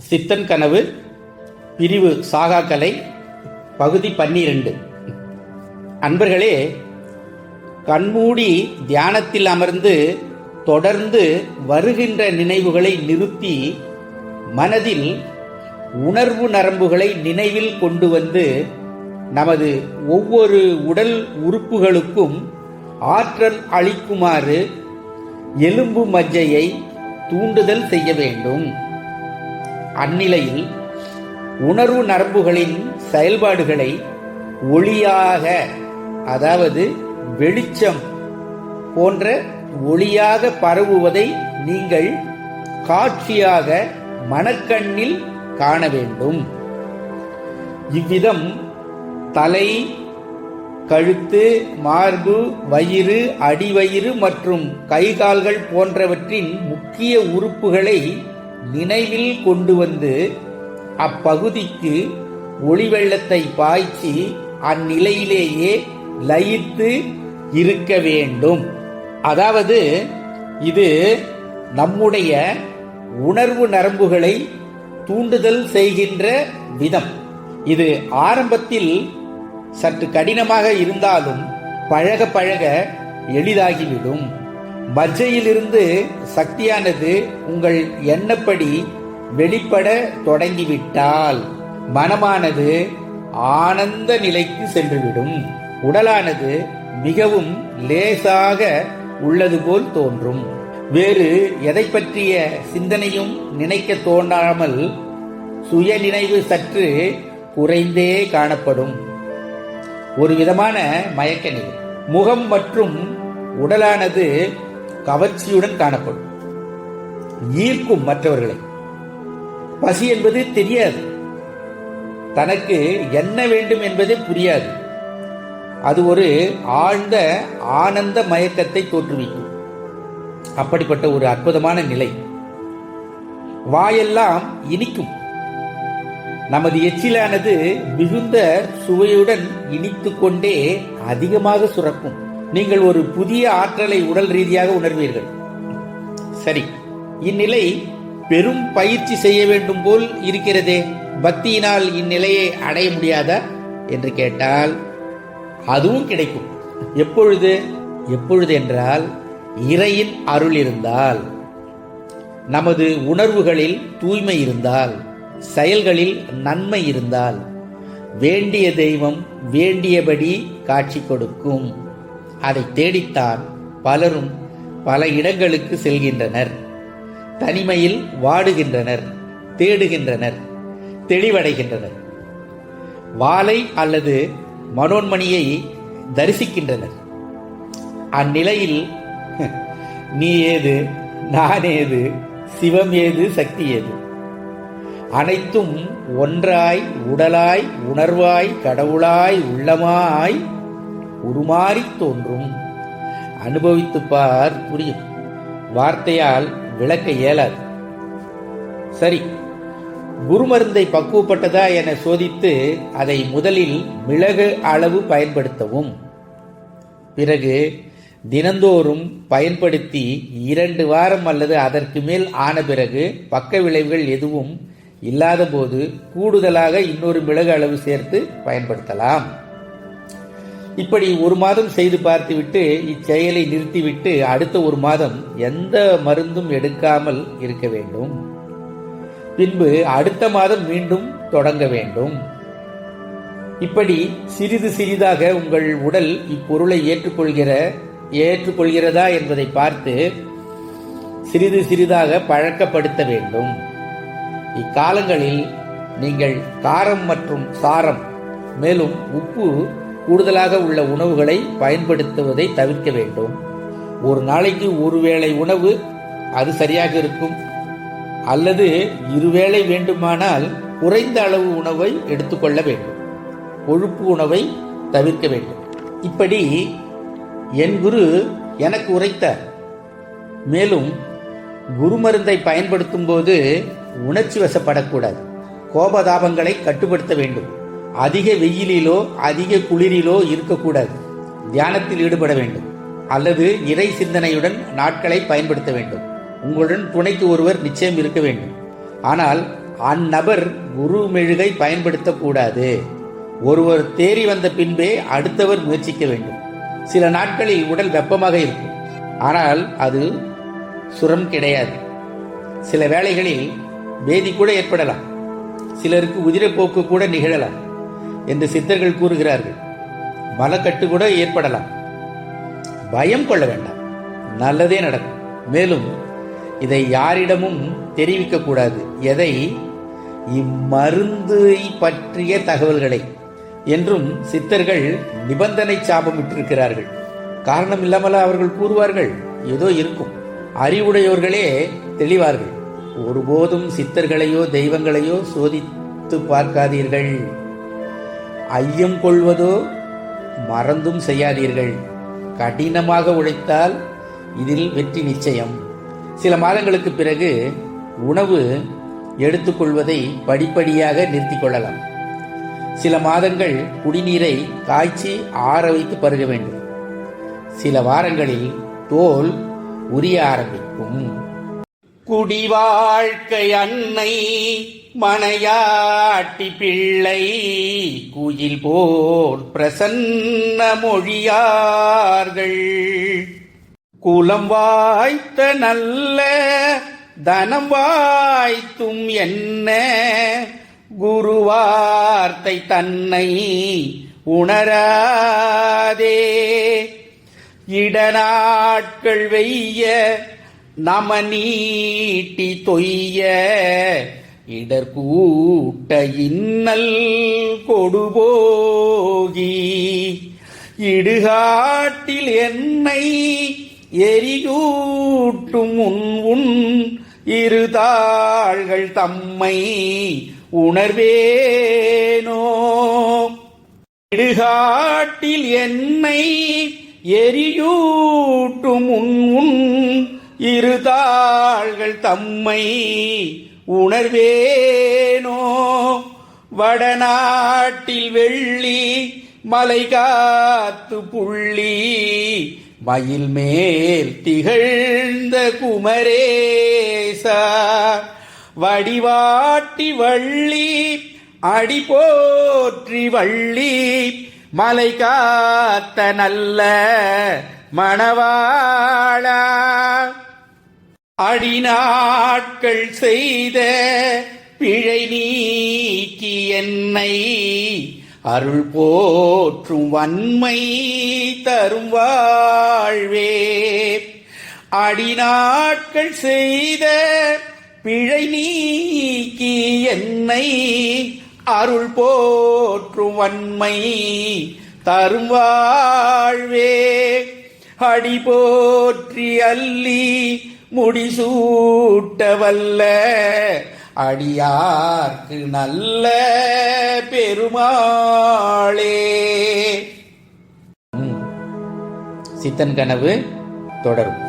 சித்தன் கனவு பிரிவு சாகாக்கலை பகுதி 12. அன்பர்களே, கண்மூடி தியானத்தில் அமர்ந்து தொடர்ந்து வருகின்ற நினைவுகளை நிறுத்தி மனதில் உணர்வு நரம்புகளை நினைவில் கொண்டு வந்து நமது ஒவ்வொரு உடல் உறுப்புகளுக்கும் ஆற்றல் அளிக்குமாறு எலும்பு மஜ்ஜையை தூண்டுதல் செய்ய வேண்டும். அந்நிலையில் உணர்வு நரம்புகளின் செயல்பாடுகளை ஒளியாக, அதாவது வெளிச்சம் போன்ற ஒளியாக பரவுவதை நீங்கள் காட்சியாக மனக்கண்ணில் காண வேண்டும். இவ்விதம் தலை, கழுத்து, மார்பு, வயிறு, அடிவயிறு மற்றும் கைகால்கள் போன்றவற்றின் முக்கிய உறுப்புகளை நினைவில் கொண்டு வந்து அப்பகுதிக்கு ஒளி வெள்ளத்தை பாய்ச்சி அந்நிலையிலேயே லயித்து இருக்க வேண்டும். அதாவது இது நம்முடைய உணர்வு நரம்புகளை தூண்டுதல் செய்கின்ற விதம். இது ஆரம்பத்தில் சற்று கடினமாக இருந்தாலும் பழக பழக எளிதாகிவிடும். மஜ்ஜையிலிருந்து சக்தியானது உங்கள் எண்ணப்படி வெளிப்பட தொடங்கிவிட்டால் மனமானது ஆனந்த நிலைக்கு சென்றுவிடும். உடலானது மிகவும் லேசாக உள்ளது போல் தோன்றும். வேறு எதை பற்றிய சிந்தனையும் நினைக்க தோன்றாமல் சுய நினைவு சற்று குறைந்தே காணப்படும். ஒரு விதமான மயக்க நிலை. முகம் மற்றும் உடலானது கவர்ச்சியுடன் காணப்படும், ஈர்க்கும் மற்றவர்களை. பசி என்பது தெரியாது, தனக்கு என்ன வேண்டும் என்பதே புரியாது. அது ஒரு ஆழ்ந்த ஆனந்த மயக்கத்தை தோற்றுவிக்கும். அப்படிப்பட்ட ஒரு அற்புதமான நிலை. வாயெல்லாம் இனிக்கும். நமது எச்சிலானது மிகுந்த சுவையுடன் இனித்து கொண்டே அதிகமாக சுரக்கும். நீங்கள் ஒரு புதிய ஆற்றலை உடல் ரீதியாக உணர்வீர்கள். சரி, இந்நிலை பெரும் பயிற்சி செய்ய வேண்டும் போல் இருக்கிறதே, பக்தியினால் இந்நிலையை அடைய முடியாதா என்று கேட்டால் அதுவும் கிடைக்கும். எப்பொழுது? எப்பொழுது என்றால் இறையின் அருள் இருந்தால், நமது உணர்வுகளில் தூய்மை இருந்தால், செயல்களில் நன்மை இருந்தால், வேண்டிய தெய்வம் வேண்டியபடி காட்சி கொடுக்கும். அதை தேடித்தான் பலரும் பல இடங்களுக்கு செல்கின்றனர். தனிமையில் வாடுகின்றனர், தேடுகின்றனர், தெளிவடைகின்றனர். வாளை அல்லது மனோன்மணியை தரிசிக்கின்றனர். அந்நிலையில் நீ ஏது, நான் ஏது, சிவம் ஏது, சக்தி ஏது, அனைத்தும் ஒன்றாய் உடலாய் உணர்வாய் கடவுளாய் உள்ளமாய் உருமாறி தோன்றும். அனுபவித்துப் பார், புரியும். வார்த்தையால் விளக்க இயலாது. சரி, குருமருந்தை பக்குவப்பட்டதா என சோதித்து அதை முதலில் மிளகு அளவு பயன்படுத்தவும். பிறகு தினந்தோறும் பயன்படுத்தி 2 வாரம் அல்லது அதற்கு மேல் ஆன பிறகு பக்க விளைவுகள் எதுவும் இல்லாத போது கூடுதலாக இன்னொரு மிளகு அளவு சேர்த்து பயன்படுத்தலாம். இப்படி 1 மாதம் செய்து பார்த்துவிட்டு இச்செயலை நிறுத்திவிட்டு அடுத்த 1 மாதம் எந்த மருந்தும் எடுக்காமல் இருக்க வேண்டும். பின்பு அடுத்த மாதம் மீண்டும் தொடங்க வேண்டும். இப்படி சிறிது சிறிதாக உங்கள் உடல் இப்பொருளை ஏற்றுக்கொள்கிறதா என்பதை பார்த்து சிறிது சிறிதாக பழக்கப்படுத்த வேண்டும். இக்காலங்களில் நீங்கள் காரம் மற்றும் சாரம், மேலும் உப்பு கூடுதலாக உள்ள உணவுகளை பயன்படுத்துவதை தவிர்க்க வேண்டும். ஒரு நாளைக்கு 1 வேளை உணவு, அது சரியாக இருக்கும். அல்லது 2 வேளை வேண்டுமானால் குறைந்த அளவு உணவை எடுத்துக்கொள்ள வேண்டும். கொழுப்பு உணவை தவிர்க்க வேண்டும். இப்படி என் குரு எனக்கு உரைத்தார். மேலும் குருமருந்தை பயன்படுத்தும் போது உணர்ச்சி வசப்படக்கூடாது. கோபதாபங்களை கட்டுப்படுத்த வேண்டும். அதிக வெயிலிலோ அதிக குளிரிலோ இருக்கக்கூடாது. தியானத்தில் ஈடுபட வேண்டும் அல்லது இறை சிந்தனையுடன் நாட்களை பயன்படுத்த வேண்டும். உங்களுடன் துணைக்கு ஒருவர் நிச்சயம் இருக்க வேண்டும். ஆனால் அந்நபர் குரு மெழுகை பயன்படுத்தக்கூடாது. ஒருவர் தேறி வந்த பின்பே அடுத்தவர் முயற்சிக்க வேண்டும். சில நாட்களில் உடல் வெப்பமாக இருக்கும், ஆனால் அது சுரம் கிடையாது. சில வேளைகளில் பேதி கூட ஏற்படலாம், சிலருக்கு உதிரப்போக்கு கூட நிகழலாம் என்று சித்தர்கள் கூறுகிறார்கள். மலக்கட்டு கூட ஏற்படலாம். பயம் கொள்ள வேண்டாம், நல்லதே நடக்கும். மேலும் இதை யாரிடமும் தெரிவிக்க கூடாது. எதை? இம்மருந்தை பற்றிய தகவல்களை என்றும் சித்தர்கள் நிபந்தனை சாபம் விட்டிருக்கிறார்கள். காரணம் இல்லாமல் அவர்கள் கூறுவார்கள். ஏதோ இருக்கும். அறிவுடையோர்களே தெளிவார்கள். ஒருபோதும் சித்தர்களையோ தெய்வங்களையோ சோதித்து பார்க்காதீர்கள். ஐயம் கொள்வதோ மறந்தும் செய்யாதீர்கள். கடினமாக உழைத்தால் இதில் வெற்றி நிச்சயம். சில மாதங்களுக்கு பிறகு உணவு எடுத்துக்கொள்வதை படிப்படியாக நிறுத்திக் கொள்ளலாம். சில மாதங்கள் குடிநீரை காய்ச்சி ஆற வைத்து பருக வேண்டும். சில வாரங்களில் தோல் உரிய ஆரம்பிக்கும். குடிவாழ்க்கை அன்னை மனையாட்டி பிள்ளை குயில் போர் பிரசன்ன மொழியார்கள். குலம் வாய்த்த நல்ல தனம் வாய்த்தும் என்ன குருவார்த்தை தன்னை உணராதே. இடநாட்கள் வெய்ய நம நீட்டி தொய்ய இடர்கூட்ட இன்னல் கொடுபோகி இடுகாட்டில் என்னை எரியூட்டும் உன் இருதாள்கள் தம்மை உணர்வேனோ. இடுகாட்டில் என்னை எரியூட்டும் உன் இருதாள்கள் தம்மை உணர்வேனோ. வடநாட்டில் வெள்ளி மலை காத்து புள்ளி மயில் மேல் திகழ்ந்த குமரேசா. வடிவாட்டி வள்ளி அடி போற்றி வள்ளி மலை காத்த நல்ல மணவாளா. அடிநாட்கள் செய்த பிழை நீக்கி என்னை அருள் போற்றும் வன்மை தரும் வாழ்வே. அடிநாட்கள் செய்த பிழை நீக்கி என்னை அருள் போற்றும் வன்மை தரும் வாழ்வே. அடி போற்றி அல்லி முடிசூட்ட வல்ல அடியார்க்கு நல்ல பெருமாளே. சித்தன் கனவு தொடரும்.